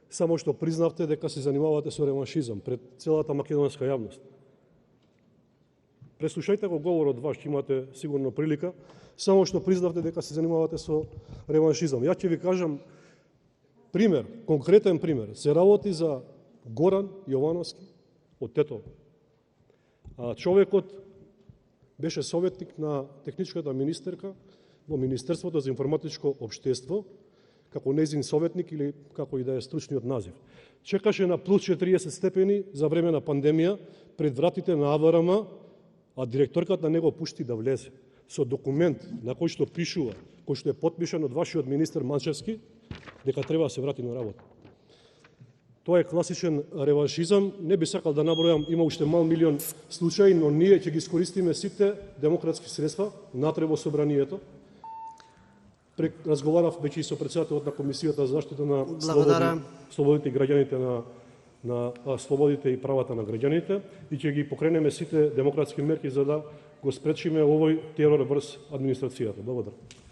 само што признавте дека се занимавате со реваншизам пред целата македонска јавност. Преслушајте го говорот ваш, имате сигурно прилика, само што признавте дека се занимавате со реваншизам. Ја ќе ви кажам пример, конкретен пример. Се работи за Горан Јовановски од Тетово. Човекот беше советник на техничката министерка во Министерството за информатичко општество, како нејзин советник или како и да е стручниот назив. Чекаше на плюс 40 степени за време на пандемија пред вратите на АВРМ, а директорката не го пушти да влезе со документ на кој што пишува, кој што е потпишан од вашиот министер Манчевски, дека треба да се врати на работа. Тоа е класичен реваншизам. Не би сакал да набројам, има уште мал милион случаи, но ние ќе ги искористиме сите демократски средства натре во собранието. Разговарав веќе и со претседателот на Комисијата за заштита на слободите и граѓаните на слободите и правата на граѓаните и ќе ги покренеме сите демократски мерки за да го спречиме овој терор врз администрацијата. Благодарам.